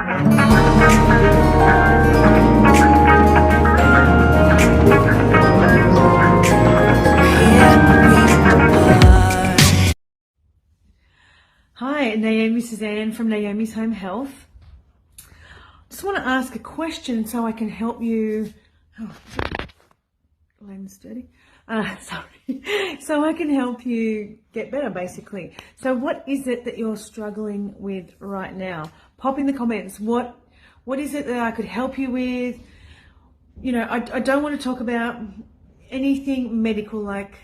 Hi, Naomi Suzanne from Naomi's Home Health. Just want to ask a question so I can help you. Lens dirty. Sorry. So I can help you get better, basically. So what is it that you're struggling with right now? Pop in the comments. What is it that I could help you with? You know, I don't want to talk about anything medical like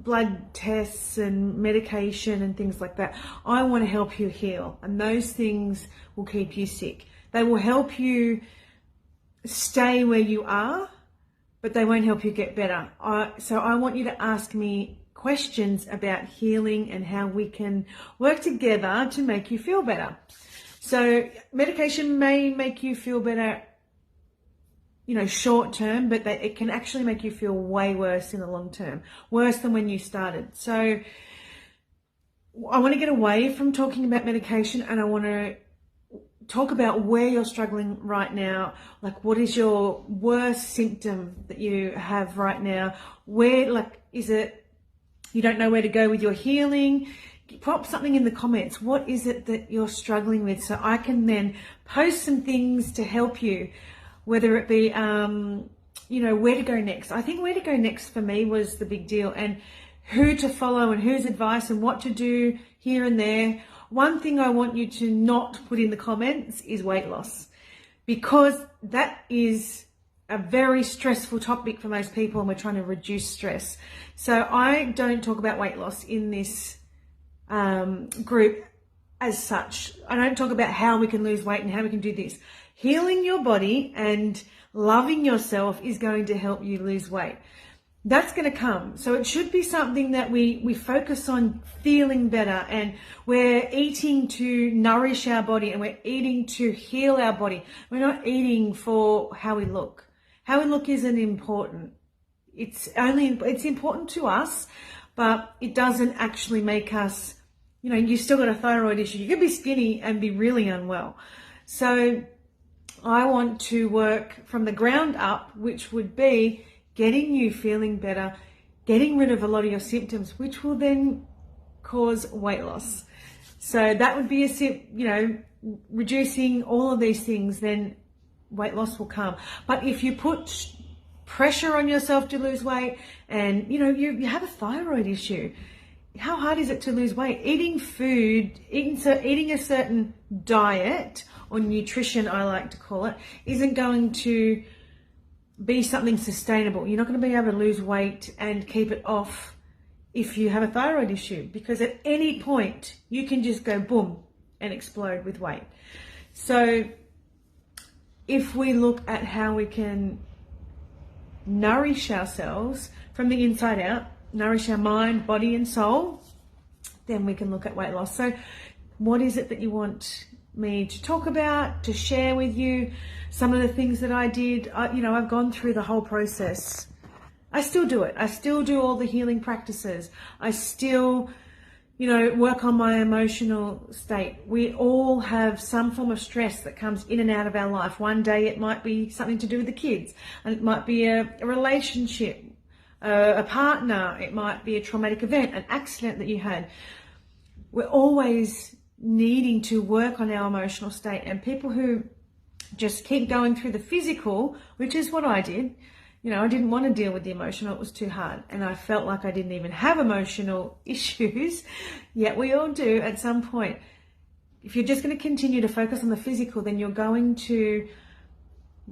blood tests and medication and things like that. I want to help you heal, and those things will keep you sick. They will help you stay where you are, but they won't help you get better. So I want you to ask me questions about healing and how we can work together to make you feel better. So medication may make you feel better, you know, short term, but it can actually make you feel way worse in the long term, worse than when you started. So I want to get away from talking about medication, and I want to talk about where you're struggling right now. Like, what is your worst symptom that you have right now? Where, like, is it you don't know where to go with your healing? Pop something in the comments. What is it that you're struggling with, so I can then post some things to help you, whether it be, you know, where to go next. I think where to go next for me was the big deal, and who to follow and whose advice and what to do here and there. One thing I want you to not put in the comments is weight loss, because that is a very stressful topic for most people, and we're trying to reduce stress. So I don't talk about weight loss in this group as such. I don't talk about how we can lose weight and how we can do this. Healing your body and loving yourself is going to help you lose weight. That's going to come. So it should be something that we focus on feeling better, and we're eating to nourish our body, and we're eating to heal our body. We're not eating for how we look. How we look isn't important. It's important to us, but it doesn't actually make us, you know, you still got a thyroid issue. You could be skinny and be really unwell. So I want to work from the ground up, which would be getting you feeling better, getting rid of a lot of your symptoms, which will then cause weight loss. So that would be you know, reducing all of these things, then weight loss will come. But if you put pressure on yourself to lose weight, and you know, you have a thyroid issue, how hard is it to lose weight? Eating a certain diet, or nutrition I like to call it, isn't going to be something sustainable. You're not going to be able to lose weight and keep it off if you have a thyroid issue, because at any point you can just go boom and explode with weight. So if we look at how we can nourish ourselves from the inside out, nourish our mind, body and soul, then we can look at weight loss. So what is it that you want me to talk about, to share with you? Some of the things that I did, you know, I've gone through the whole process. I still do it. I still do all the healing practices. I still, you know, work on my emotional state. We all have some form of stress that comes in and out of our life. One day it might be something to do with the kids, and it might be a relationship, a partner, it might be a traumatic event, an accident that you had. We're always needing to work on our emotional state, and people who just keep going through the physical, which is what I did. You know, I didn't want to deal with the emotional. It was too hard. And I felt like I didn't even have emotional issues, yet we all do at some point. If you're just going to continue to focus on the physical, then you're going to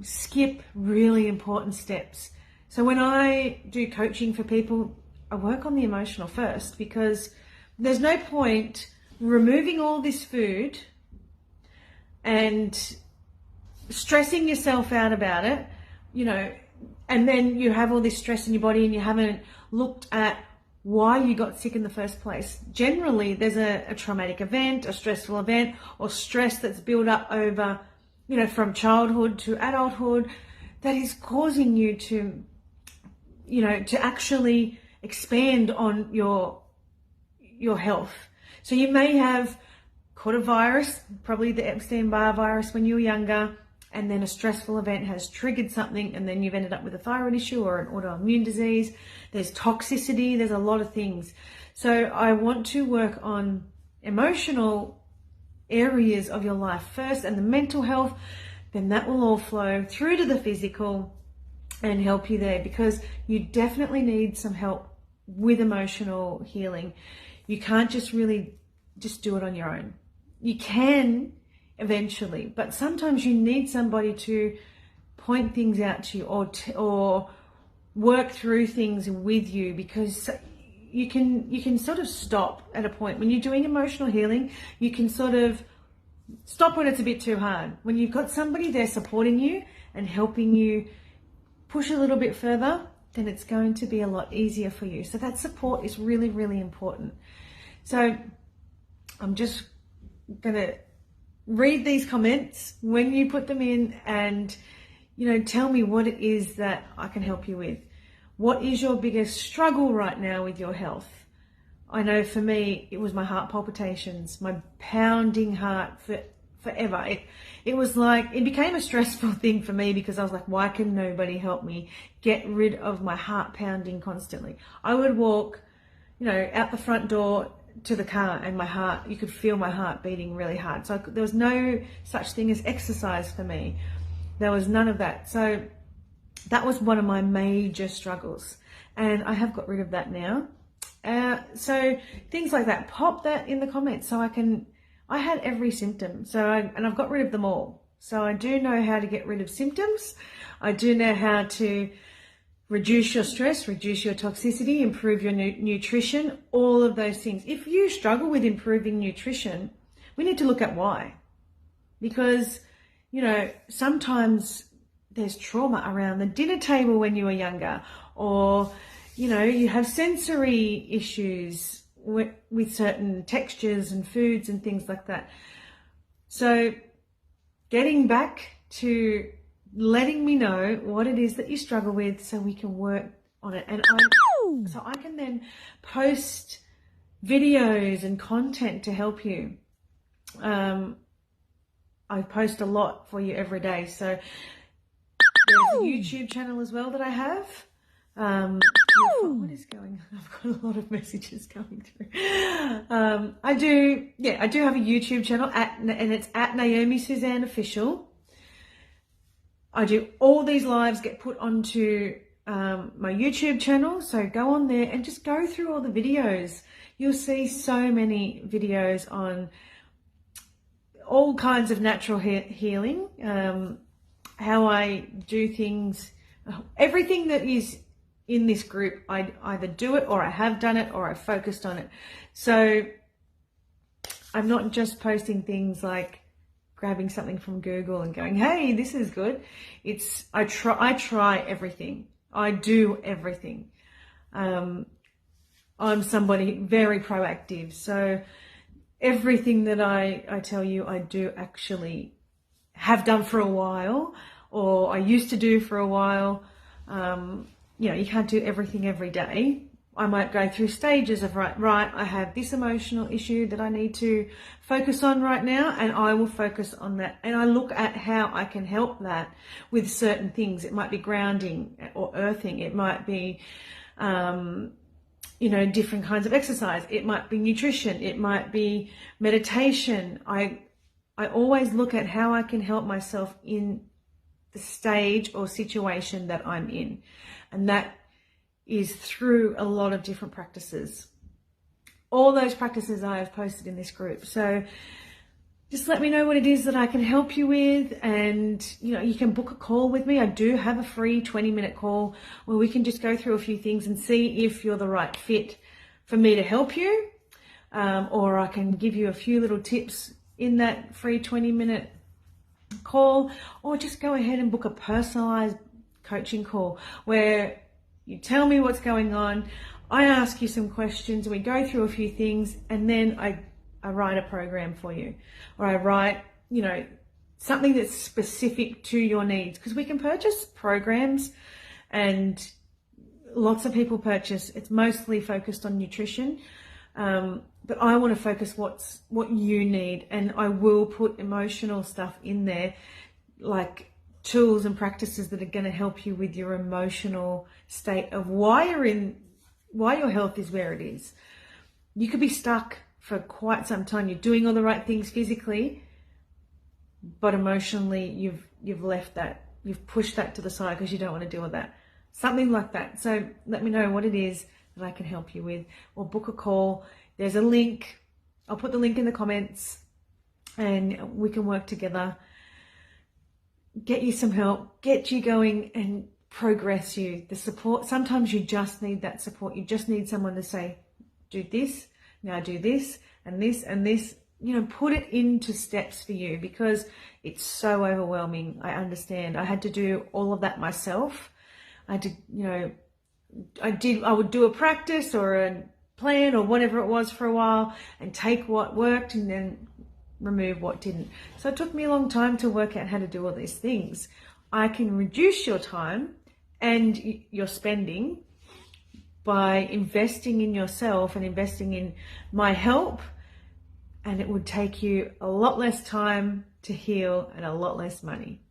skip really important steps. So when I do coaching for people, I work on the emotional first, because there's no point removing all this food and stressing yourself out about it, you know, and then you have all this stress in your body and you haven't looked at why you got sick in the first place. Generally, there's a traumatic event, a stressful event, or stress that's built up over, you know, from childhood to adulthood, that is causing you to, you know, to actually expand on your health. So you may have caught a virus, probably the Epstein-Barr virus when you were younger, and then a stressful event has triggered something, and then you've ended up with a thyroid issue or an autoimmune disease. There's toxicity, there's a lot of things. So I want to work on emotional areas of your life first, and the mental health, then that will all flow through to the physical and help you there, because you definitely need some help with emotional healing. You can't just really just do it on your own. You can eventually, but sometimes you need somebody to point things out to you, or work through things with you, because you can sort of stop at a point. When you're doing emotional healing, you can sort of stop when it's a bit too hard. When you've got somebody there supporting you and helping you push a little bit further, then it's going to be a lot easier for you. So that support is really, really important. So I'm just going to read these comments when you put them in, and tell me what it is that I can help you with. What is your biggest struggle right now with your health? I know for me, it was my heart palpitations, my pounding heart for forever. It was like, it became a stressful thing for me, because I was like, why can nobody help me get rid of my heart pounding constantly? I would walk, out the front door to the car, and my heart, you could feel my heart beating really hard. So there was no such thing as exercise for me. There was none of that. So that was one of my major struggles, and I have got rid of that now. So things like that, pop that in the comments so I had every symptom. And I've got rid of them all. So I do know how to get rid of symptoms. I do know how to reduce your stress, reduce your toxicity, improve your nutrition, all of those things. If you struggle with improving nutrition, we need to look at why. Because, sometimes there's trauma around the dinner table when you were younger, or, you have sensory issues with certain textures and foods and things like that. So getting back to letting me know what it is that you struggle with, so we can work on it. And so I can then post videos and content to help you. I post a lot for you every day. So there's a YouTube channel as well that I have. What is going on? I've got a lot of messages coming through. I do have a YouTube channel and it's at Naomi Suzanne Official. I do all these lives get put onto my YouTube channel, so go on there and just go through all the videos. You'll see so many videos on all kinds of natural healing, how I do things, everything that is in this group. I either do it, or I have done it, or I focused on it. So I'm not just posting things like grabbing something from Google and going, hey, this is good. I try everything. I do everything. I'm somebody very proactive. So everything that I tell you, I do actually have done for a while, or I used to do for a while. You can't do everything every day. I might go through stages of, right, I have this emotional issue that I need to focus on right now, and I will focus on that. And I look at how I can help that with certain things. It might be grounding or earthing. It might be, different kinds of exercise. It might be nutrition. It might be meditation. I always look at how I can help myself in the stage or situation that I'm in. And that is through a lot of different practices. All those practices I have posted in this group. So just let me know what it is that I can help you with, and you can book a call with me. I do have a free 20-minute call where we can just go through a few things and see if you're the right fit for me to help you, or I can give you a few little tips in that free 20-minute call, or just go ahead and book a personalized coaching call where you tell me what's going on, I ask you some questions, we go through a few things, and then I write a program for you, or I write, something that's specific to your needs, because we can purchase programs, and lots of people purchase. It's mostly focused on nutrition, but but I want to focus what you need, and I will put emotional stuff in there, like tools and practices that are going to help you with your emotional state of why your health is where it is. You could be stuck for quite some time. You're doing all the right things physically, but emotionally you've left that, you've pushed that to the side because you don't want to deal with that. Something like that. So let me know what it is that I can help you with, or book a call. There's a link. I'll put the link in the comments and we can work together, get you some help, get you going and progress you. The support, sometimes you just need that support. You just need someone to say, do this, now do this and this and this, you know, put it into steps for you, because it's so overwhelming. I understand. I had to do all of that myself. I had to, you know, I would do a practice or a plan or whatever it was for a while and take what worked and then remove what didn't. So it took me a long time to work out how to do all these things. I can reduce your time and your spending by investing in yourself and investing in my help, and it would take you a lot less time to heal and a lot less money.